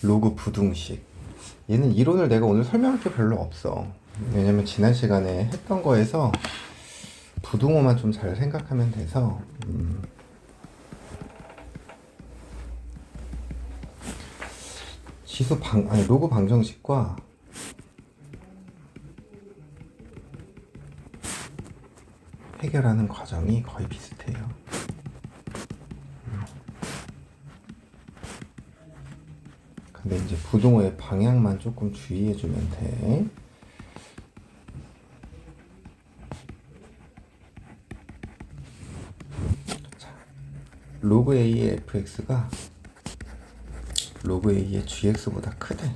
로그 부등식. 얘는 이론을 내가 오늘 설명할 게 별로 없어. 왜냐면 지난 시간에 했던 거에서 부등호만 좀 잘 생각하면 돼서 로그 방정식과 해결하는 과정이 거의 비슷해요. 근데 이제 부등호의 방향만 조금 주의해주면 돼. 자, 로그 A의 fx가 로그 A의 gx보다 크대.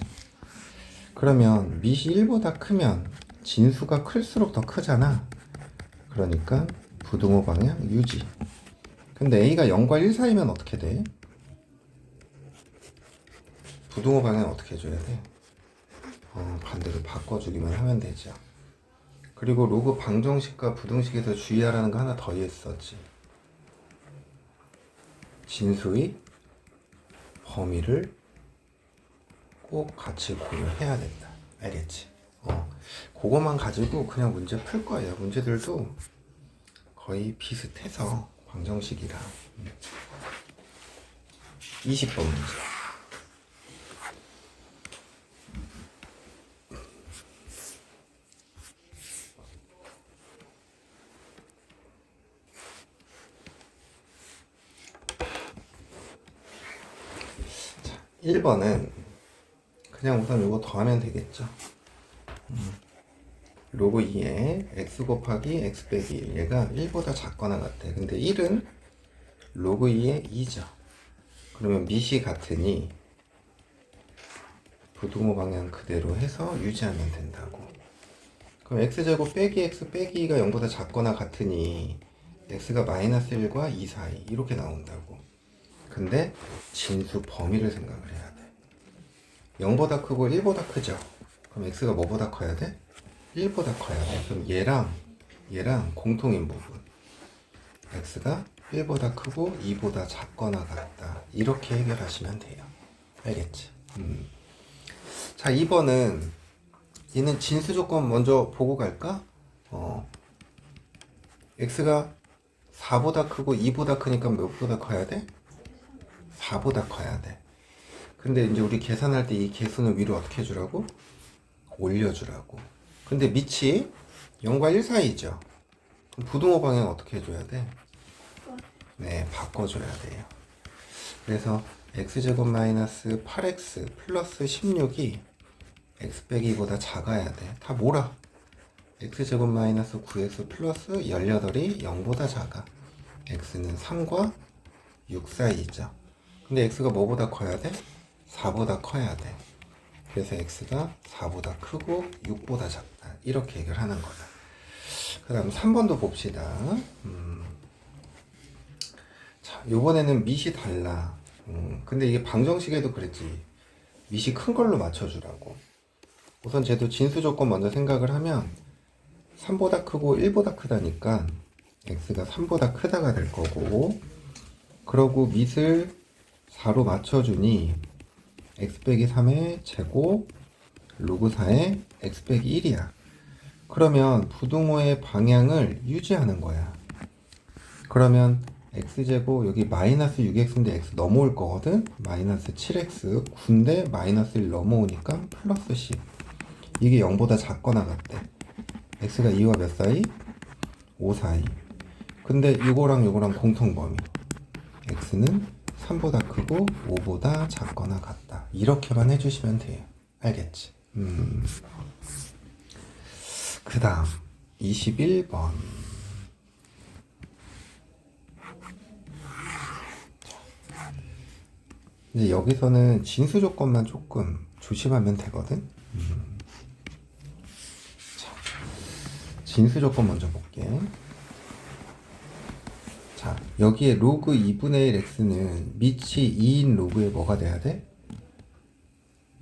그러면 밑이 1보다 크면 진수가 클수록 더 크잖아. 그러니까 부등호 방향 유지. 근데 A가 0과 1 사이면 어떻게 돼? 부등호 방향 어떻게 해줘야 돼? 반대로 바꿔주기만 하면 되죠. 그리고 로그 방정식과 부등식에서 주의하라는 거 하나 더 했었지. 진수의 범위를 꼭 같이 고려해야 된다. 알겠지? 그거만 가지고 그냥 문제 풀 거예요. 문제들도 거의 비슷해서 방정식이랑 20번 문제. 자, 1번은 그냥 우선 이거 더하면 되겠죠. 로그 2에 x 곱하기 x 빼기 1 얘가 1보다 작거나 같아. 근데 1은 로그 2의 2죠. 그러면 밑이 같으니 부등호 방향 그대로 해서 유지하면 된다고. 그럼 x제곱 빼기 x 빼기 2가 0보다 작거나 같으니 x가 마이너스 1과 2 사이 이렇게 나온다고. 근데 진수 범위를 생각을 해야 돼. 0보다 크고 1보다 크죠. 그럼 x가 뭐보다 커야 돼? 1보다 커야 돼. 그럼 얘랑 공통인 부분 x가 1보다 크고 2보다 작거나 같다. 이렇게 해결하시면 돼요. 알겠지? 자, 2번은 얘는 진수 조건 먼저 보고 갈까? x가 4보다 크고 2보다 크니까 몇보다 커야 돼? 4보다 커야 돼. 근데 이제 우리 계산할 때 이 개수는 위로 어떻게 해주라고? 올려주라고. 근데 밑이 0과 1 사이죠. 그럼 부등호 방향 어떻게 해줘야 돼? 네, 바꿔줘야 돼요. 그래서 x제곱 마이너스 8x 플러스 16이 x 빼기 2보다 작아야 돼. 다 몰아. x제곱 마이너스 9x 플러스 18이 0보다 작아. x는 3과 6 사이죠. 근데 x가 뭐보다 커야 돼? 4보다 커야 돼. 그래서 x가 4보다 크고 6보다 작다. 이렇게 해결하는 거다. 그 다음 3번도 봅시다. 자, 요번에는 밑이 달라. 근데 이게 방정식에도 그랬지. 밑이 큰 걸로 맞춰주라고. 우선 쟤도 진수 조건 먼저 생각을 하면 3보다 크고 1보다 크다니까 x가 3보다 크다가 될 거고, 그러고 밑을 4로 맞춰주니 x 빼기 3의 제곱 로그 4의 x 빼기 1이야. 그러면 부등호의 방향을 유지하는 거야. 그러면 x제곱 여기 마이너스 6x인데 x 넘어올 거거든. 마이너스 7x 9인데 마이너스 1 넘어오니까 플러스 10. 이게 0보다 작거나 같대. x가 2와 몇 사이? 5 사이. 근데 이거랑 공통 범위 x는 3보다 크고 5보다 작거나 같다. 이렇게만 해주시면 돼요. 알겠지? 그 다음 21번. 이제 여기서는 진수 조건만 조금 조심하면 되거든. 자, 진수 조건 먼저 볼게. 자, 여기에 로그 2분의 1 x는 밑이 2인 로그에 뭐가 돼야 돼?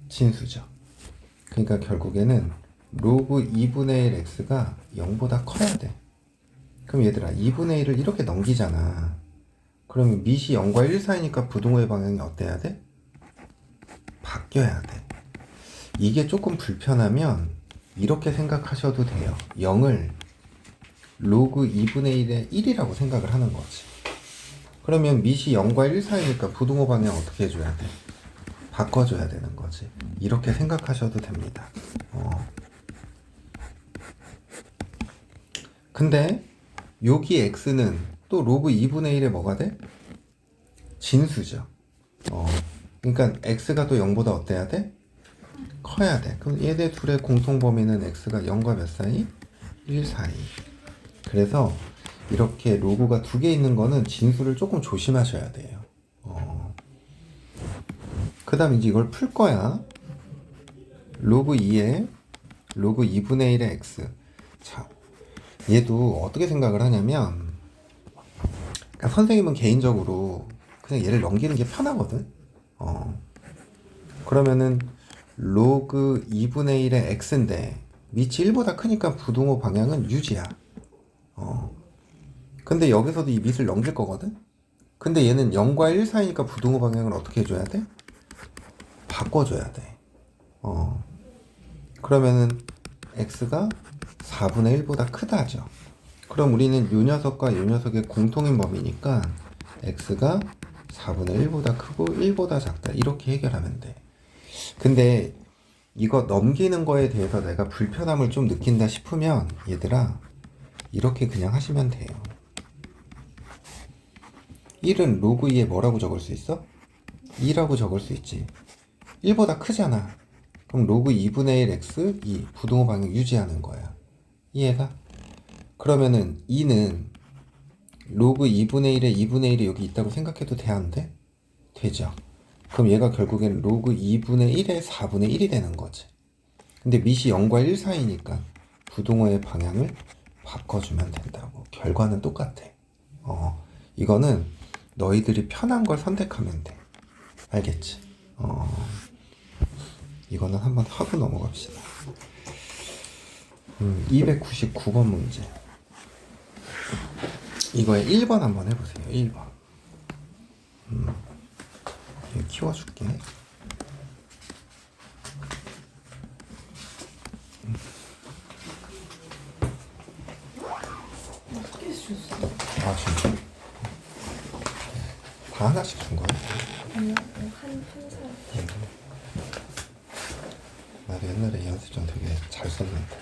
진수죠. 그러니까 결국에는 로그 2분의 1 x가 0보다 커야 돼. 그럼 얘들아 2분의 1을 이렇게 넘기잖아. 그러면 밑이 0과 1 사이니까 부등호의 방향이 어때야 돼? 바뀌어야 돼. 이게 조금 불편하면 이렇게 생각하셔도 돼요. 0을 로그 2분의 1의 1이라고 생각을 하는 거지. 그러면 밑이 0과 1 사이니까 부등호 방향 어떻게 해줘야 돼? 바꿔줘야 되는 거지. 이렇게 생각하셔도 됩니다. 근데 여기 x는 또 로그 2분의 1에 뭐가 돼? 진수죠. 그러니까 x가 또 0보다 어때야 돼? 커야 돼. 그럼 얘네 둘의 공통 범위는 x가 0과 몇 사이? 1 사이. 그래서 이렇게 로그가 두 개 있는 거는 진수를 조금 조심하셔야 돼요. 그 다음 이제 이걸 풀 거야. 로그 2에 로그 2분의 1의 x. 자, 얘도 어떻게 생각을 하냐면, 그러니까 선생님은 개인적으로 그냥 얘를 넘기는 게 편하거든. 그러면은 로그 2분의 1의 x인데 밑이 1보다 크니까 부등호 방향은 유지야. 근데 여기서도 이 밑을 넘길 거거든. 근데 얘는 0과 1 사이니까 부등호 방향을 어떻게 해줘야 돼? 바꿔줘야 돼. 그러면은 x가 4분의 1보다 크다죠. 그럼 우리는 요 녀석과 요 녀석의 공통인 범위니까 x가 4분의 1보다 크고 1보다 작다. 이렇게 해결하면 돼. 근데 이거 넘기는 거에 대해서 내가 불편함을 좀 느낀다 싶으면 얘들아 이렇게 그냥 하시면 돼요. 1은 로그 2에 뭐라고 적을 수 있어? 2라고 적을 수 있지. 1보다 크잖아. 그럼 로그 2분의 1 x 2 부등호 방향 유지하는 거야. 이해가? 그러면은 2는 로그 2분의 1에 2분의 1이 여기 있다고 생각해도 돼, 안 돼? 되죠. 그럼 얘가 결국엔 로그 2분의 1에 4분의 1이 되는 거지. 근데 밑이 0과 1 사이니까 부등호의 방향을 바꿔주면 된다고. 결과는 똑같아. 이거는 너희들이 편한 걸 선택하면 돼. 알겠지? 이거는 한번 하고 넘어갑시다. 299번 문제. 이거에 1번 한번 해보세요. 1번. 이거 키워줄게. 아, 진짜? 다 하나씩 준 거야? 아니요, 한 사람. 나도 옛날에 연습장 되게 잘 썼는데.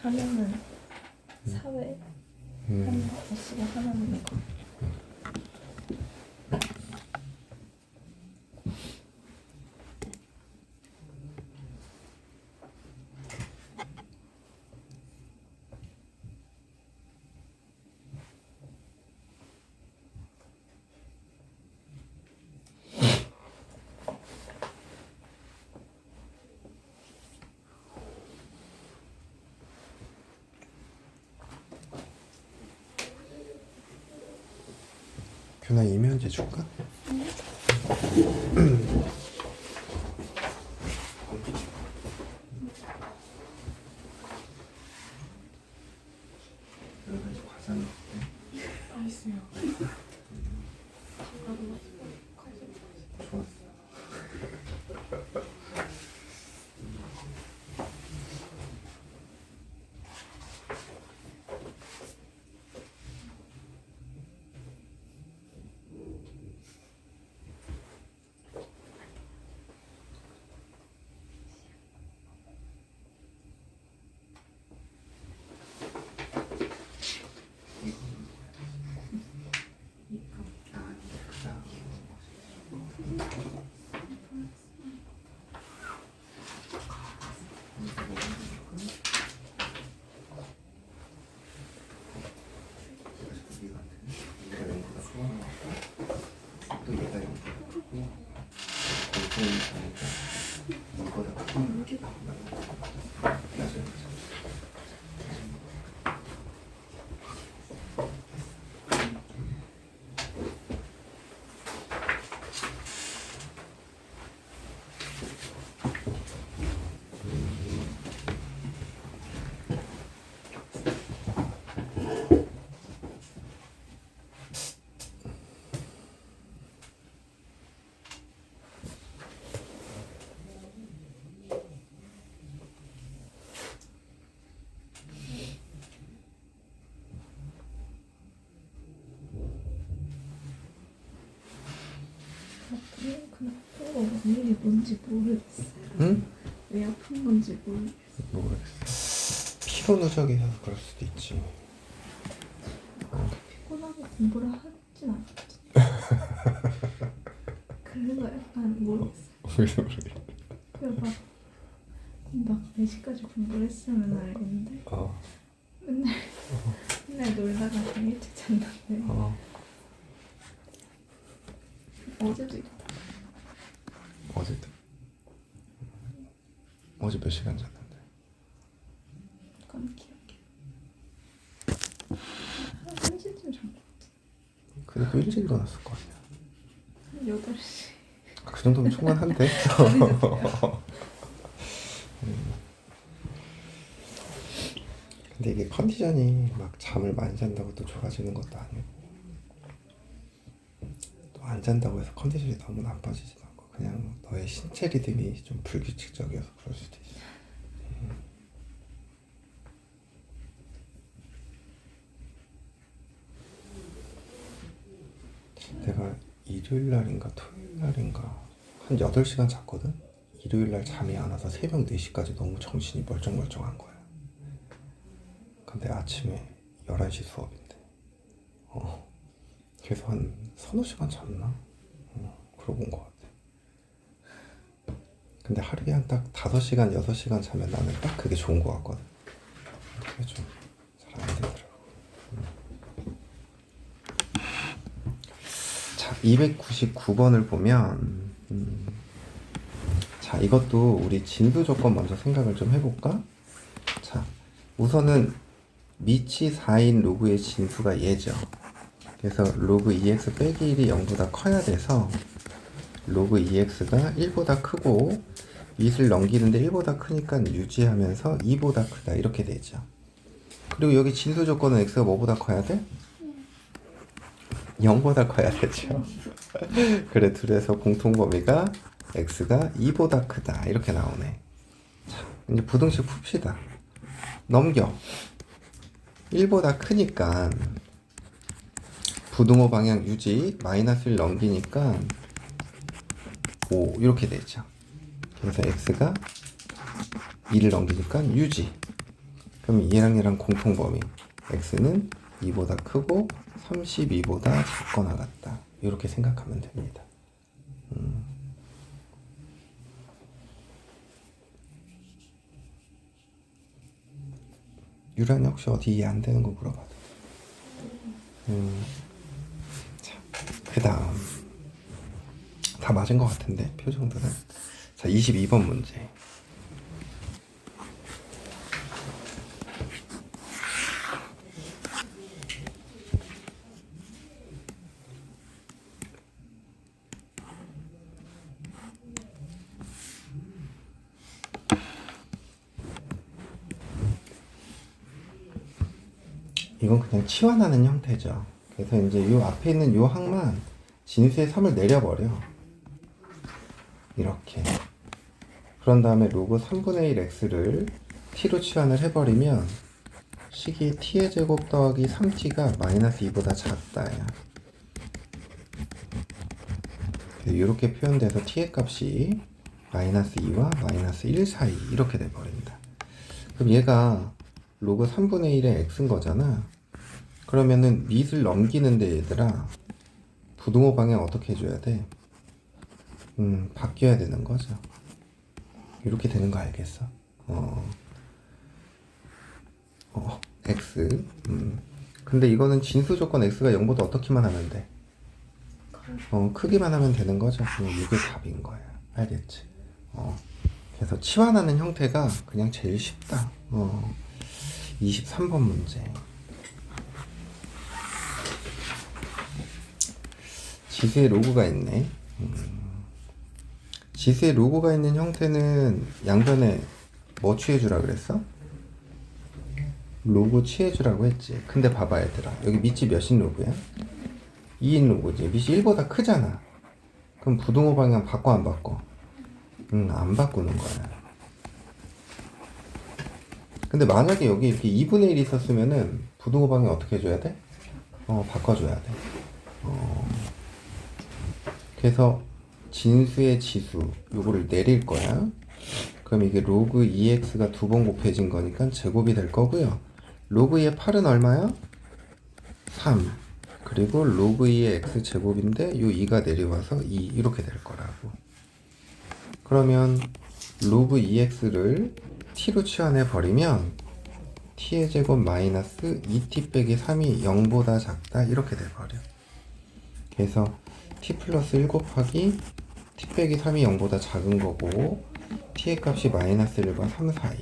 하나는 사회, 하나 S가 하나는 이거. 규나 이면제 줄까? 여러 가지 과자는 어때? 맛있어요. 좋았어. 또 얘가 연구를 하고 공통이 있으니까 이거다 크고 맞아요. 그 아픈 거 원인이 뭔지 모르겠어요. 응? 왜 아픈 건지 모르겠어요. 모르겠어. 피로 누적이어서 그럴 수도 있지. 피곤하게 공부를 하진 않거든요. 그래서 약간 모르겠어요. 그래서 그래. 그래서 막 4시까지 공부를 했으면 알겠는데 맨날 놀다가 그냥 일찍 잤는데 어제도 이랬다. 어제 몇 시간 잤는데? 약간 기억이 한 1시쯤 잔 것 같아. 그래도 일찍 일어났을 거 아니야. 한 8시. 그 정도면 충분한데? 근데 이게 컨디션이 막 잠을 많이 잔다고 또 좋아지는 것도 아니고 또 안 잔다고 해서 컨디션이 너무 나빠지지도 않고 그냥 너의 신체 리듬이 좀 불규칙적이어서 그럴 수도 있어. 내가 일요일 날인가 토요일 날인가 한 8시간 잤거든? 일요일 날 잠이 안 와서 새벽 4시까지 너무 정신이 멀쩡멀쩡한 거야. 근데 아침에 11시 수업인데 그래서 한 서너 시간 잤나? 그러고 온 것 같아. 근데 하루에 한 딱 5시간, 6시간 자면 나는 딱 그게 좋은 것 같거든. 그게 좀 잘 안 되더라고. 자, 299번을 보면 자, 이것도 우리 진수 조건 먼저 생각을 좀 해볼까? 자, 우선은 미치 4인 로그의 진수가 얘죠. 그래서 로그 2x 빼기 1이 0보다 커야 돼서 로그 2x가 1보다 크고 밑을 넘기는데 1보다 크니까 유지하면서 2보다 크다 이렇게 되죠. 그리고 여기 진수 조건은 x가 뭐보다 커야 돼? 0보다 커야 되죠. 그래, 둘에서 공통 범위가 x가 2보다 크다 이렇게 나오네. 자, 이제 부등식 풉시다. 넘겨. 1보다 크니까 부등호 방향 유지, 마이너스 1 넘기니까 5 이렇게 되죠. 그래서 x가 2를 넘기니까 유지. 그럼 얘랑 공통 범위 x는 2보다 크고 32보다 작거나 같다 이렇게 생각하면 됩니다. 유란이 혹시 어디 이해 안 되는 거 물어봐도 자, 그 다음 다 맞은 것 같은데 표정들은. 자, 22번 문제. 이건 그냥 치환하는 형태죠. 그래서 이제 이 앞에 있는 이 항만 진수의 3을 내려버려. 이렇게. 그런 다음에 로그 3분의 1 x를 t로 치환을 해버리면 식이 t의 제곱 더하기 3t가 마이너스 2보다 작다야. 이렇게 표현돼서 t의 값이 마이너스 2와 마이너스 1 사이 이렇게 돼버린다. 그럼 얘가 로그 3분의 1의 x인 거잖아. 그러면은 밑을 넘기는데 얘들아 부등호 방향 어떻게 해줘야 돼? 바뀌어야 되는 거죠. 이렇게 되는 거 알겠어? x. 근데 이거는 진수 조건 x가 0보다 어떻게만 하면 돼? 크기만 하면 되는 거죠. 이게 답인 거야. 알겠지? 그래서 치환하는 형태가 그냥 제일 쉽다. 23번 문제. 지수에 로그가 있네. 지수에 로그가 있는 형태는 양변에 뭐 취해주라 그랬어? 로그 취해주라고 했지. 근데 봐봐 얘들아, 여기 밑이 몇인 로그야? 2인 로그지. 밑이 1보다 크잖아. 그럼 부등호 방향 바꿔 안 바꿔? 안 바꾸는 거야. 근데 만약에 여기 이렇게 2분의 1이 있었으면은 부등호 방향 어떻게 해줘야 돼? 바꿔줘야 돼. 그래서 진수의 지수 요거를 내릴 거야. 그럼 이게 로그 2x가 두 번 곱해진 거니까 제곱이 될 거고요. 로그 2의 8은 얼마야? 3. 그리고 로그 2의 x 제곱인데 요 2가 내려와서 2 이렇게 될 거라고. 그러면 로그 2x를 t로 치환해 버리면 t의 제곱 마이너스 2t 빼기 3이 0보다 작다 이렇게 돼 버려. 그래서 t 플러스 1 곱하기 t 빼기 3이 0보다 작은 거고 t의 값이 마이너스 1과 3 사이.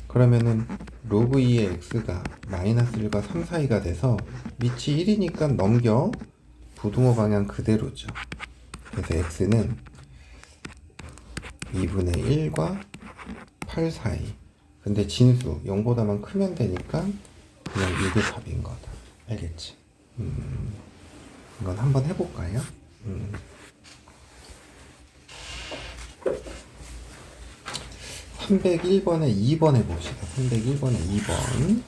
그러면은 로그 2의 x가 마이너스 1과 3 사이가 돼서 밑이 1이니까 넘겨. 부등호 방향 그대로죠. 그래서 x는 2분의 1과 8 사이. 근데 진수 0보다만 크면 되니까 그냥 이게 답인 거다. 알겠지? 이건 한번 해볼까요? 301번에 2번 해봅시다. 301번에 2번.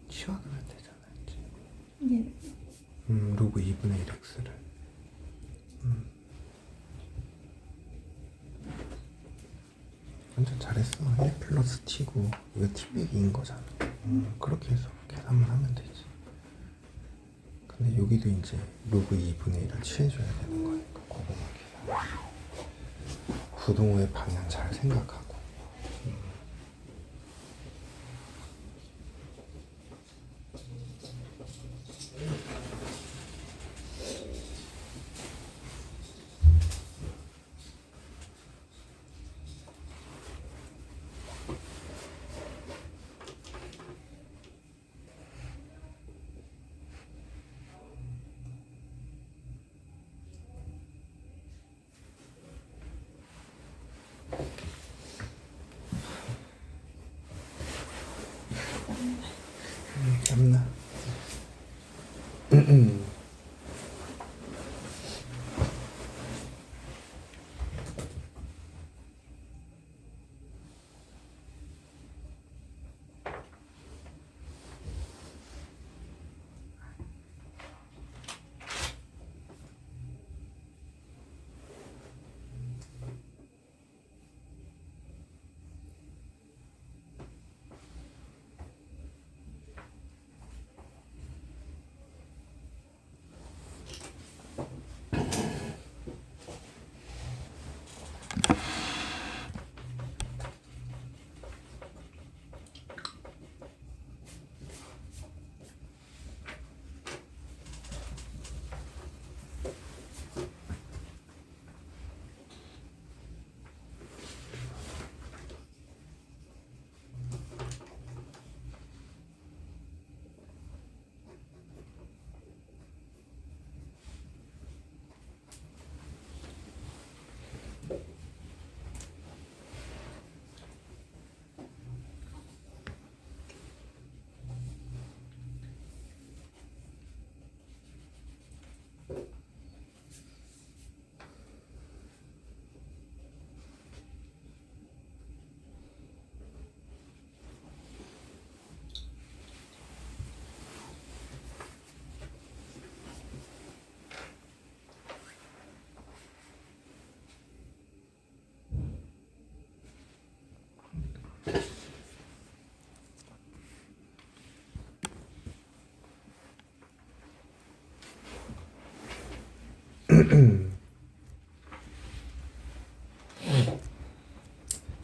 치환하면 되잖아 이제. 네. 로그 2분의 1x를 완전 잘했어. 1 플러스 t고 이거 t 빼기 인 거잖아. 그렇게 해서 계산만 하면 되지. 근데 여기도 이제 로그 2분의 1을 취해줘야 되는 거니까 그거만 계산. 부등호의 방향 잘 생각하고.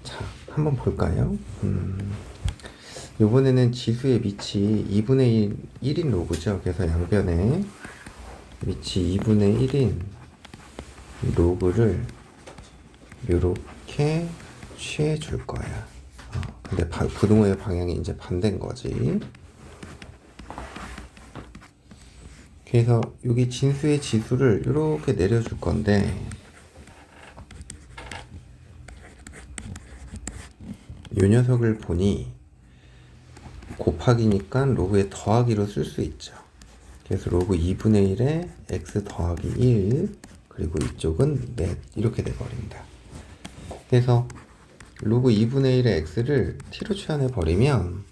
자, 한번 볼까요? 이번에는 지수의 밑이 2분의 1인 로그죠. 그래서 양변에 밑이 2분의 1인 로그를 이렇게 취해 줄 거야. 근데 부등호의 방향이 이제 반대인 거지. 그래서 여기 진수의 지수를 이렇게 내려줄 건데, 이 녀석을 보니 곱하기니까 로그에 더하기로 쓸 수 있죠. 그래서 로그 2분의 1에 x 더하기 1, 그리고 이쪽은 넷, 이렇게 돼버린다. 그래서 로그 2분의 1의 x를 t로 취환해 버리면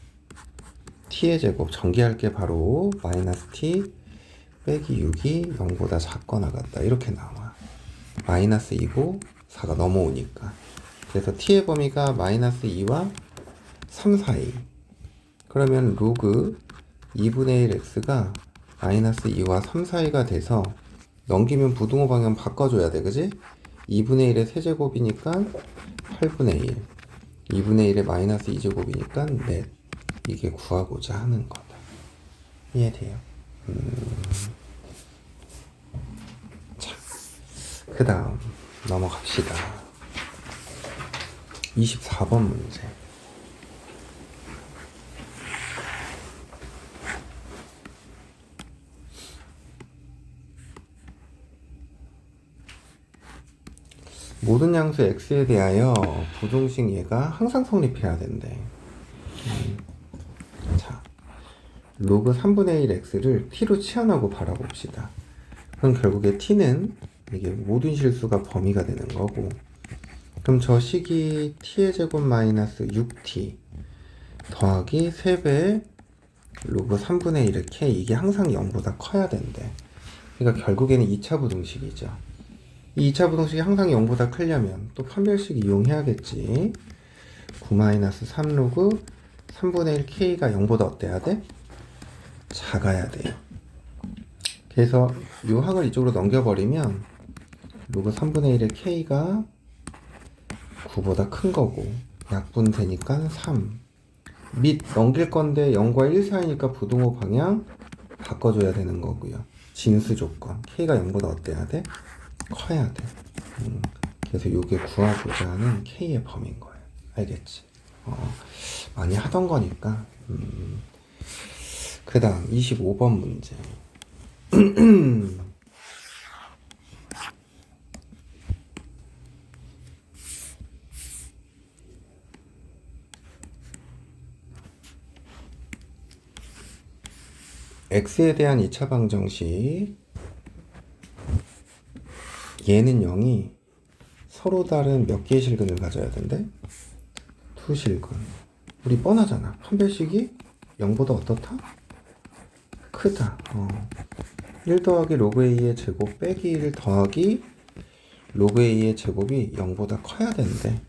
t의 제곱, 전개할 게 바로 마이너스 t 빼기 6이 0보다 작거나 같다, 이렇게 나와. 마이너스 2고 4가 넘어오니까. 그래서 t의 범위가 마이너스 2와 3 사이. 그러면 로그 2분의 1 x가 마이너스 2와 3 사이가 돼서 넘기면 부등호 방향 바꿔줘야 돼, 그지? 2분의 1의 세제곱이니까 8분의 1, 2분의 1의 마이너스 2제곱이니까 넷. 이게 구하고자 하는 거다. 이해돼요? 자, 그 다음 넘어갑시다. 24번 문제. 모든 양수 x에 대하여 부등식 얘가 항상 성립해야 된대. 자, 로그 3분의 1 x를 t로 치환하고 바라봅시다. 그럼 결국에 t는 이게 모든 실수가 범위가 되는 거고, 그럼 저 식이 t의 제곱 마이너스 6t 더하기 3배 로그 3분의 1의 k, 이게 항상 0보다 커야 된대. 그러니까 결국에는 2차 부등식이죠. 이 2차 부등식이 항상 0보다 크려면 또 판별식 이용해야겠지. 9-3 로그 3분의 1 k가 0보다 어때야 돼? 작아야 돼요. 그래서 이 항을 이쪽으로 넘겨버리면 로그 3분의 1의 k가 9보다 큰 거고, 약분되니까 3. 밑 넘길 건데 0과 1 사이니까 부등호 방향 바꿔줘야 되는 거고요. 진수 조건, k가 0보다 어때야 돼? 커야 돼. 그래서 이게 구하고자 하는 k의 범위인 거예요. 알겠지? 많이 하던 거니까. 그 다음 25번 문제. x에 대한 2차 방정식, 얘는 0이 서로 다른 몇 개의 실근을 가져야 된대? 2실근. 우리 뻔하잖아. 판별식이 0보다 어떻다? 크다. 1 더하기 로그 a의 제곱 빼기 1 더하기 로그 a의 제곱이 0보다 커야 된대.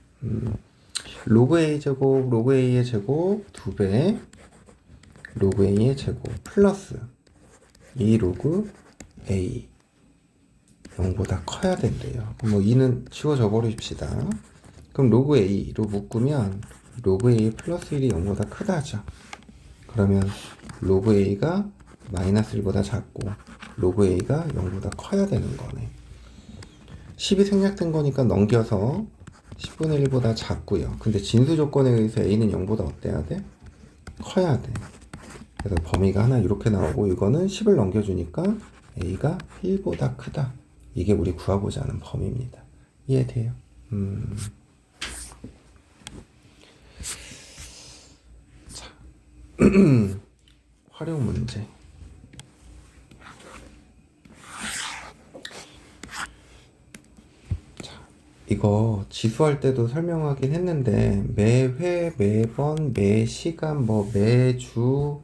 로그 a 제곱, 로그 a의 제곱 2배 로그 a의 제곱 플러스 2 로그 a 0보다 커야 된대요. 그럼 뭐 2는 지워져 버립시다. 그럼 로그 a로 묶으면 로그 a 플러스 1이 0보다 크다죠. 그러면 로그 a가 마이너스 1보다 작고 로그 a가 0보다 커야 되는 거네. 10이 생략된 거니까 넘겨서 10분의 1보다 작고요. 근데 진수 조건에 의해서 a는 0보다 어때야 돼? 커야 돼. 그래서 범위가 하나 이렇게 나오고, 이거는 10을 넘겨주니까 a가 1보다 크다. 이게 우리 구하고자 하는 범위입니다. 이해돼요? 자, 활용 문제. 자, 이거 지수할 때도 설명하긴 했는데, 매회, 매번, 매시간, 뭐 매주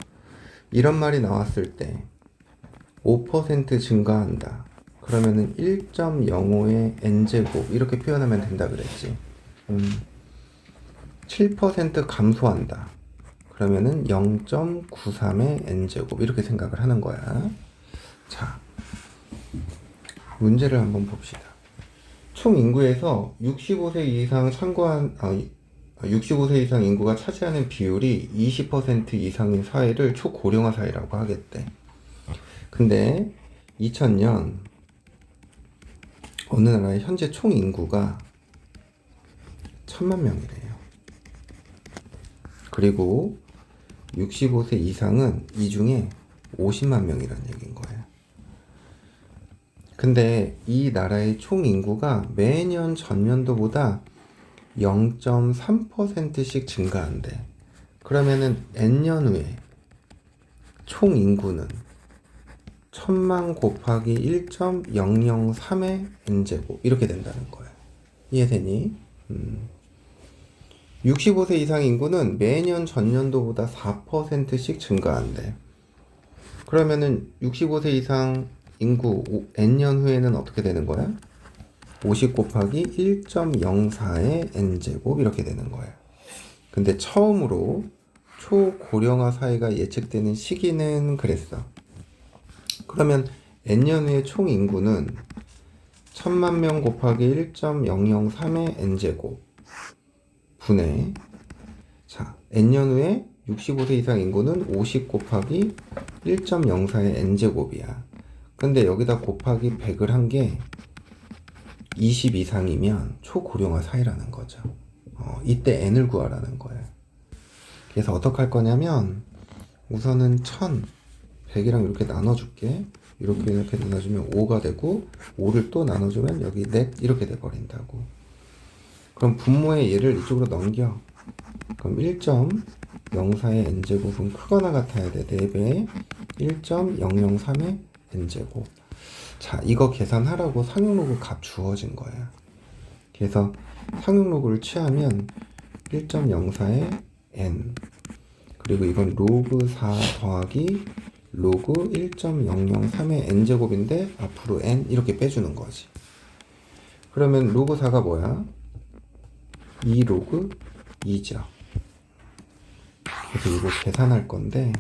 이런 말이 나왔을 때 5% 증가한다. 그러면은 1.05의 n제곱 이렇게 표현하면 된다 그랬지. 7% 감소한다. 그러면은 0.93의 n제곱 이렇게 생각을 하는 거야. 자, 문제를 한번 봅시다. 총 인구에서 65세 이상 65세 이상 인구가 차지하는 비율이 20% 이상인 사회를 초고령화 사회라고 하겠대. 근데 2000년 어느 나라의 현재 총 인구가 1000만 명이래요. 그리고 65세 이상은 이 중에 50만 명이라는 얘기인 거예요. 근데 이 나라의 총 인구가 매년 전년도보다 0.3%씩 증가한대. 그러면은 N년 후에 총 인구는 1000만 곱하기 1.003의 N제곱 이렇게 된다는 거야. 이해되니? 65세 이상 인구는 매년 전년도보다 4%씩 증가한대. 그러면은 65세 이상 인구 N년 후에는 어떻게 되는 거야? 50 곱하기 1.04의 N제곱 이렇게 되는 거야. 근데 처음으로 초고령화 사회가 예측되는 시기는 그랬어. 그러면 N년 후의 총 인구는 1000만 명 곱하기 1.003의 N제곱 분의 자, N년 후에 65세 이상 인구는 50 곱하기 1.04의 N제곱이야. 근데 여기다 곱하기 100을 한 게 20 이상이면 초고령화 사회라는 거죠. 이때 N을 구하라는 거예요. 그래서 어떻게 할 거냐면 우선은 1000, 100이랑 이렇게 나눠줄게. 이렇게 나눠주면 5가 되고 5를 또 나눠주면 여기 넷 이렇게 돼버린다고. 그럼 분모의 얘를 이쪽으로 넘겨. 그럼 1.04의 n제곱은 크거나 같아야 돼. 4배의 1.003의 n제곱. 자, 이거 계산하라고 상용로그 값 주어진 거야. 그래서 상용로그를 취하면 1.04의 n 그리고 이건 로그 4 더하기 로그 1.003의 n제곱인데 앞으로 n 이렇게 빼주는 거지. 그러면 로그 4가 뭐야? 2 로그 2죠. 그래서 이거 계산할 건데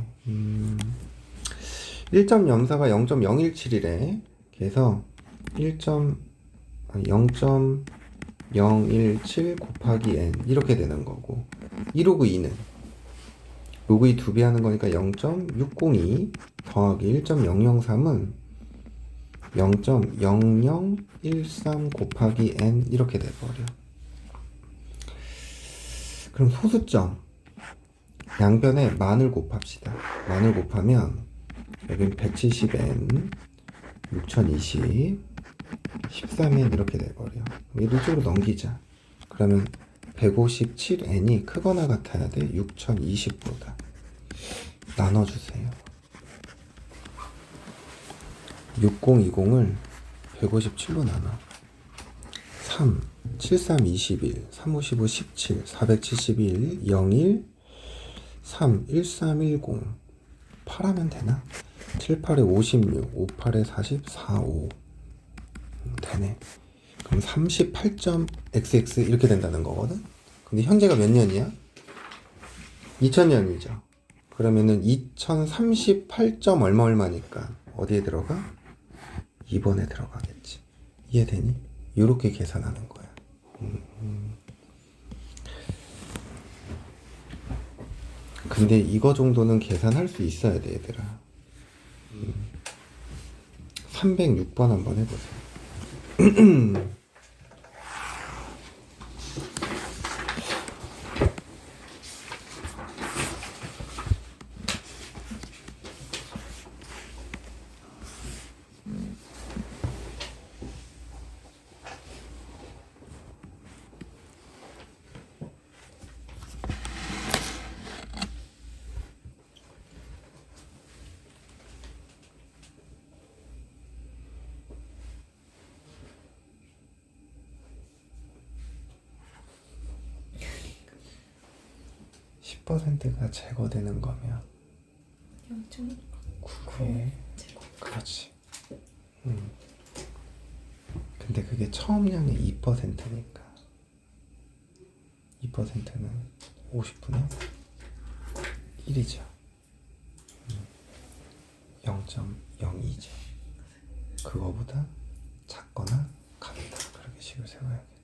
1.04가 0.017이래. 그래서 0.017 곱하기 n 이렇게 되는 거고 2 로그 2는 로그 2 2배 하는 거니까 0.602 더하기 1.003은 0.0013 곱하기 n 이렇게 돼버려. 그럼 소수점 양변에 만을 곱합시다. 만을 곱하면 여긴 170n 6020 13n 이렇게 돼버려. 얘를 이쪽으로 넘기자. 그러면 157n이 크거나 같아야 돼. 6020보다. 나눠주세요. 6020을 157로 나눠. 3, 73, 21, 3, 55, 17, 471, 01, 3, 1310 8하면 되나? 7, 8에 56, 5, 8에 40, 4, 5 되네. 그럼 38.xx 이렇게 된다는 거거든? 근데 현재가 몇 년이야? 2000년이죠. 그러면은 2038점 얼마 얼마니까 어디에 들어가? 2번에 들어가겠지. 이해되니? 이렇게 계산하는 거야. 근데 이거 정도는 계산할 수 있어야 돼, 얘들아. 306번 한번 해보세요. 10%가 제거되는 거면 0.9에 그렇지. 근데 그게 처음량의 2%니까 2%는 50분의 1이죠. 0.02죠. 그거보다 작거나 같다. 그렇게 식을 세워야겠지.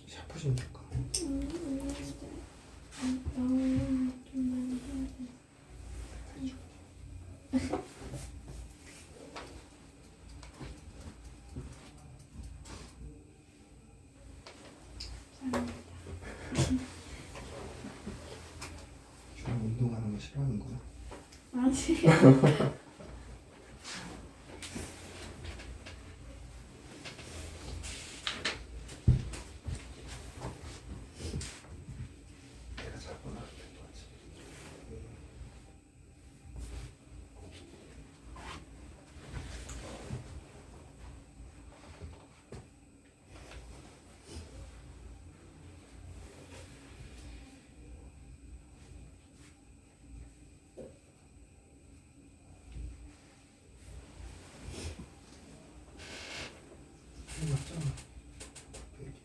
샤프 좀 줄까? 주로 운동하는 거 싫어하는구나. 아니. 내가 잡고 나가면 될 거지. 맞잖아. 여기.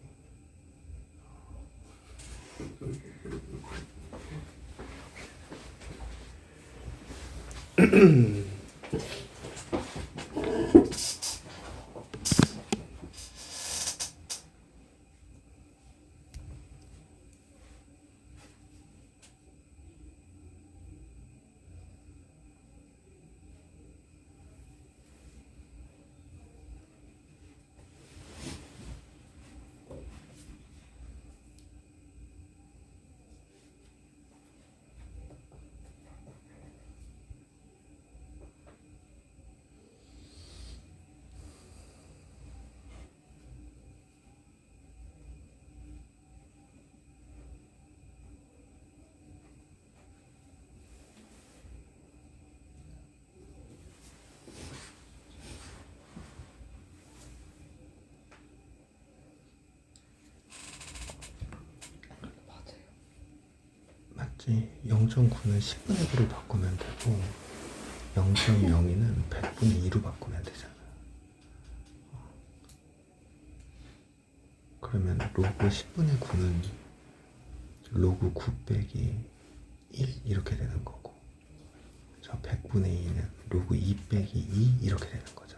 맞지? 0.9는 10분의 9로 바꾸면 되고 0.02는 100분의 2로 바꾸면 되잖아. 그러면 로그 10분의 9는 로그 9 빼기 1 이렇게 되는 거고 저 100분의 2는 로그 2 빼기 2 이렇게 되는 거잖아.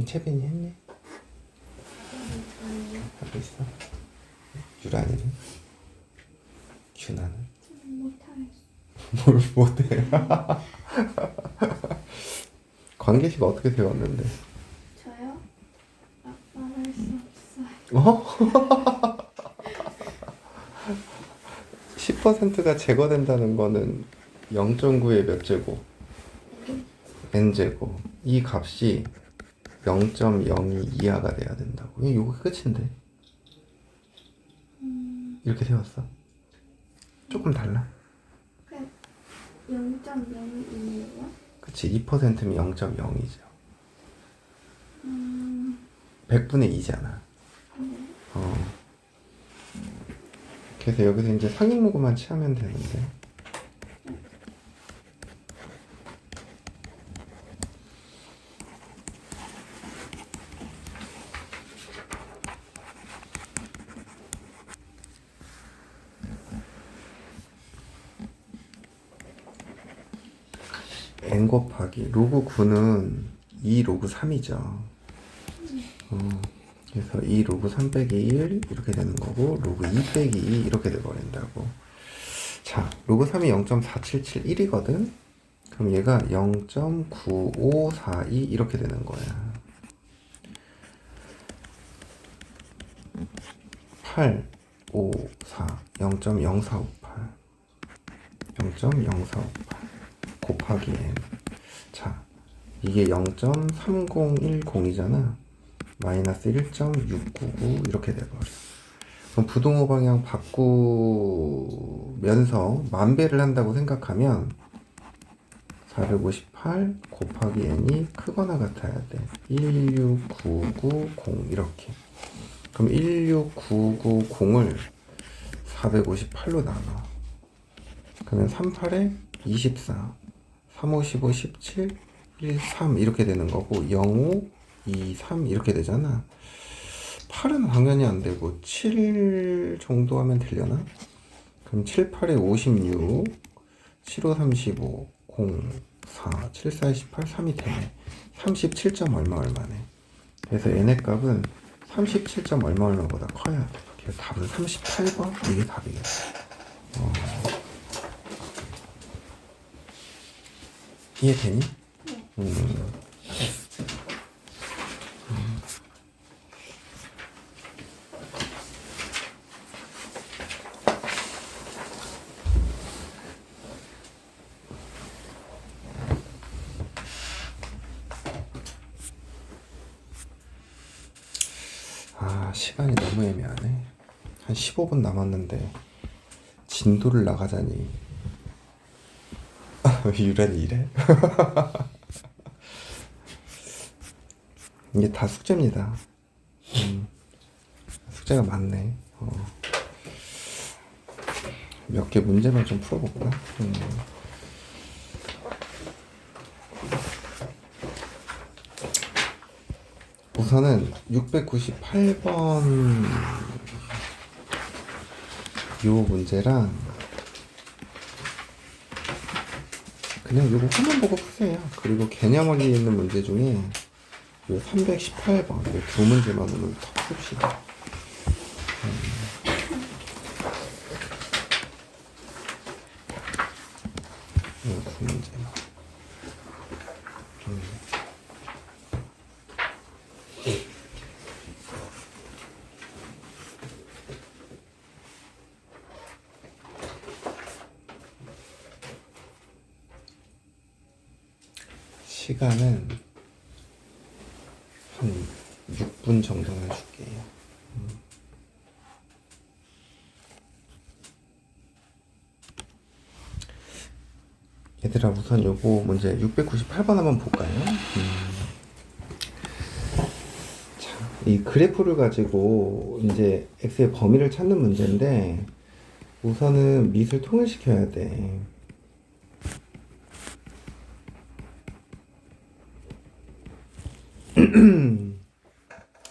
채빈이 했니? 하고 있어? 유란이는? 규나는? 못하겠어. 뭘 못해? 관계식 어떻게 세웠는데? 저요? 말할 수 없어요. 어? 10%가 제거된다는 거는 0.9의 몇 제곱? n제곱. 이 값이 0.02 이하가 돼야 된다고. 이거 끝인데. 이렇게 세웠어? 조금 달라? 그냥 0.02예요? 그치. 2%면 0.0이죠. 100분의 2잖아. 네. 그래서 여기서 이제 상익모고만 취하면 되는데. n 곱하기 로그 9는 2 로그 3이죠. 그래서 2 로그 3 빼기 1 이렇게 되는 거고 로그 2 빼기 2 이렇게 돼버린다고. 자, 로그 3이 0.4771이거든. 그럼 얘가 0.9542 이렇게 되는 거야. 8, 5, 4, 0.0458 0.0458 곱하기 n. 자, 이게 0.3010이잖아. 마이너스 1.699 이렇게 돼버려. 그럼 부동호 방향 바꾸면서 만배를 한다고 생각하면 458 곱하기 n이 크거나 같아야 돼. 16990 이렇게. 그럼 16990을 458로 나눠. 그러면 38에 24, 3, 5, 15, 17, 1, 3 이렇게 되는 거고 0, 5, 2, 3 이렇게 되잖아. 8은 당연히 안 되고 7 정도 하면 되려나? 그럼 7, 8에 56, 7, 5, 35, 0, 4, 7, 4, 18, 3이 되네. 37점 얼마네. 그래서 n의 값은 37점 얼마보다 커야 돼. 그래서 답은 38번 이게 답이겠어. 이해되니? 네. 아, 시간이 너무 애매하네. 한 15분 남았는데 진도를 나가자니. 유란이 이래? 이게 다 숙제입니다. 숙제가 많네. 몇 개 문제만 좀 풀어볼까? 우선은 698번 요 문제랑 그냥 요거 화면 보고 푸세요. 그리고 개념하기 있는 문제 중에 요 318번 요 두 문제만 오늘 더 풉시다. 요 두 문제만. 시간은 한 6분 정도만 줄게요. 얘들아, 우선 요거 문제 698번 한번 볼까요? 자, 이 그래프를 가지고 이제 x의 범위를 찾는 문제인데 우선은 밑을 통일시켜야 돼.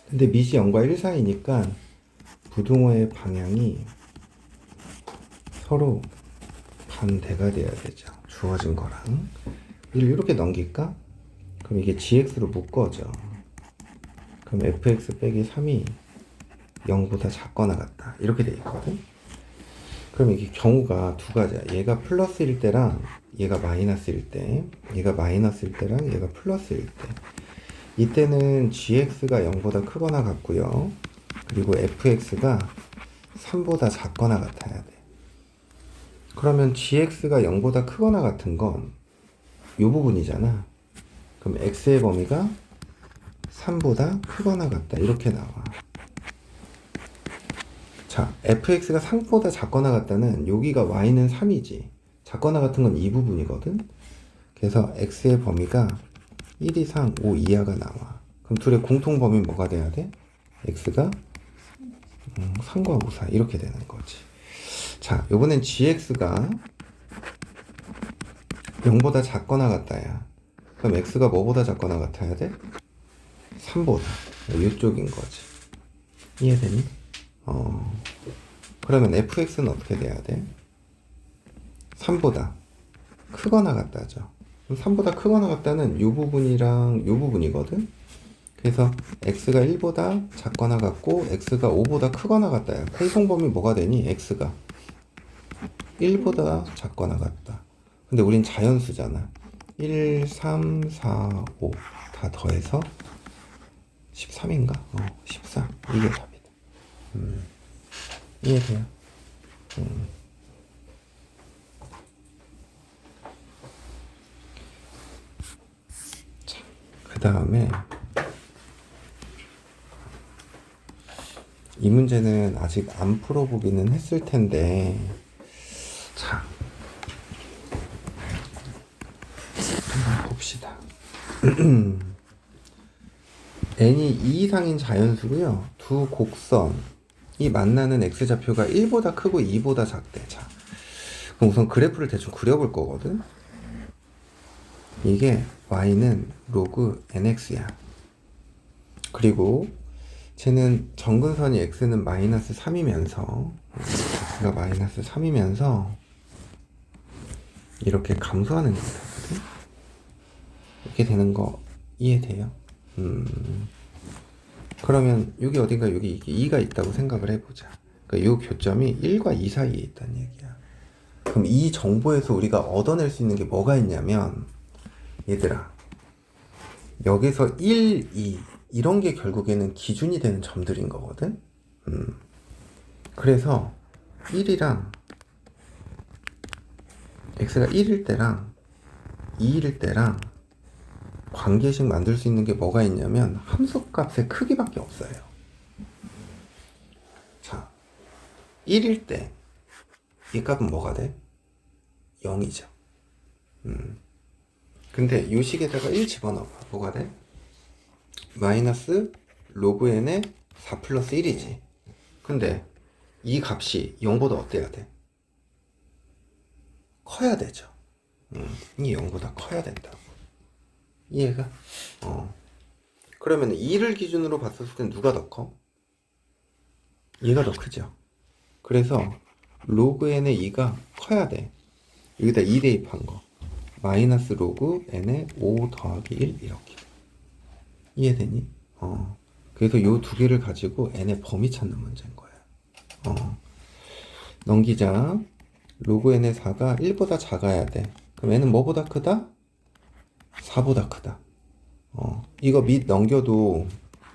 근데 밑이 0과 1 사이니까 부등호의 방향이 서로 반대가 돼야 되죠. 주어진 거랑 1을 이렇게 넘길까? 그럼 이게 gx로 묶어져. 그럼 fx 빼기 3이 0보다 작거나 같다. 이렇게 돼 있거든. 그럼 이게 경우가 두 가지야. 얘가 플러스일 때랑 얘가 마이너스일 때, 얘가 마이너스일 때랑 얘가 플러스일 때. 이때는 gx가 0보다 크거나 같고요. 그리고 fx가 3보다 작거나 같아야 돼. 그러면 gx가 0보다 크거나 같은 건 이 부분이잖아. 그럼 x의 범위가 3보다 크거나 같다. 이렇게 나와. 자, fx가 3보다 작거나 같다는 여기가 y는 3이지. 작거나 같은 건 이 부분이거든. 그래서 x의 범위가 1 이상 5 이하가 나와. 그럼 둘의 공통 범위 뭐가 돼야 돼? x가 3과 5 사이 이렇게 되는 거지. 자, 요번엔 gx가 0보다 작거나 같다야. 그럼 x가 뭐보다 작거나 같아야 돼? 3보다. 이쪽인 거지. 이해되니? 그러면 fx는 어떻게 돼야 돼? 3보다 크거나 같다죠. 그럼 3보다 크거나 같다는 이 부분이랑 이 부분이거든. 그래서 x가 1보다 작거나 같고 x가 5보다 크거나 같다야. 공통범위 뭐가 되니? x가 1보다 작거나 같다. 근데 우린 자연수잖아. 1, 3, 4, 5 다 더해서 13인가? 13. 이게 답이다. 이해돼요? 자, 그 다음에 이 문제는 아직 안 풀어보기는 했을 텐데, 자, 한번 봅시다. n이 2 이상인 자연수고요. 두 곡선이 만나는 x좌표가 1보다 크고 2보다 작대. 자, 그럼 우선 그래프를 대충 그려볼 거거든. 이게 y는 로그 nx야. 그리고 쟤는 정근선이 x는 마이너스 3이면서 x가 마이너스 3이면서 이렇게 감소하는 거거든. 이렇게 되는 거 이해돼요? 그러면 여기 어딘가 여기 2가 있다고 생각을 해보자. 그러니까 이 교점이 1과 2 사이에 있다는 얘기야. 그럼 이 정보에서 우리가 얻어낼 수 있는 게 뭐가 있냐면, 얘들아, 여기서 1, 2 이런 게 결국에는 기준이 되는 점들인 거거든. 그래서 1이랑 x가 1일 때랑 2일 때랑 관계식 만들 수 있는 게 뭐가 있냐면 함수값의 크기밖에 없어요. 자, 1일 때 이 값은 뭐가 돼? 0이죠. 근데 이 식에다가 1 집어넣어봐. 뭐가 돼? 마이너스 로그 n의 4 플러스 1이지. 근데 이 값이 0보다 어때야 돼? 커야 되죠. 이 0보다 커야 된다고. 이해가? 그러면 2를 기준으로 봤을 때 누가 더 커? 얘가 더 크죠. 그래서 로그 n의 2가 커야 돼. 여기다 2 대입한 거. 마이너스 로그 n의 5 더하기 1 이렇게. 이해되니? 그래서 요 두 개를 가지고 n의 범위 찾는 문제인 거야. 넘기자. 로그 n의 4가 1보다 작아야 돼. 그럼 n은 뭐보다 크다? 4보다 크다. 이거 밑 넘겨도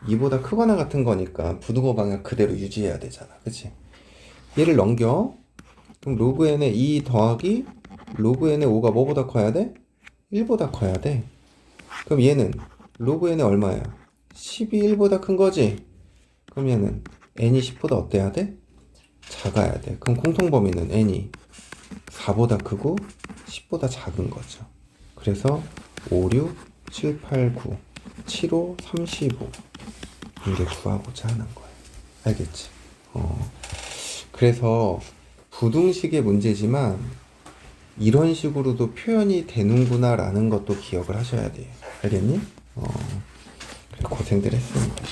2보다 크거나 같은 거니까 부등호 방향 그대로 유지해야 되잖아. 그치? 얘를 넘겨. 그럼 로그 n의 2 더하기 로그 n의 5가 뭐보다 커야 돼? 1보다 커야 돼. 그럼 얘는 로그 n의 얼마야? 10이 1보다 큰 거지? 그럼 얘는 n이 10보다 어때야 돼? 작아야 돼. 그럼 공통범위는 n이 4보다 크고 10보다 작은 거죠. 그래서 5, 6, 7, 8, 9, 7, 5, 35 이게 구하고자 하는 거야. 알겠지? 그래서 부등식의 문제지만 이런 식으로도 표현이 되는구나 라는 것도 기억을 하셔야 돼요. 알겠니? 그래, 고생들 했습니다.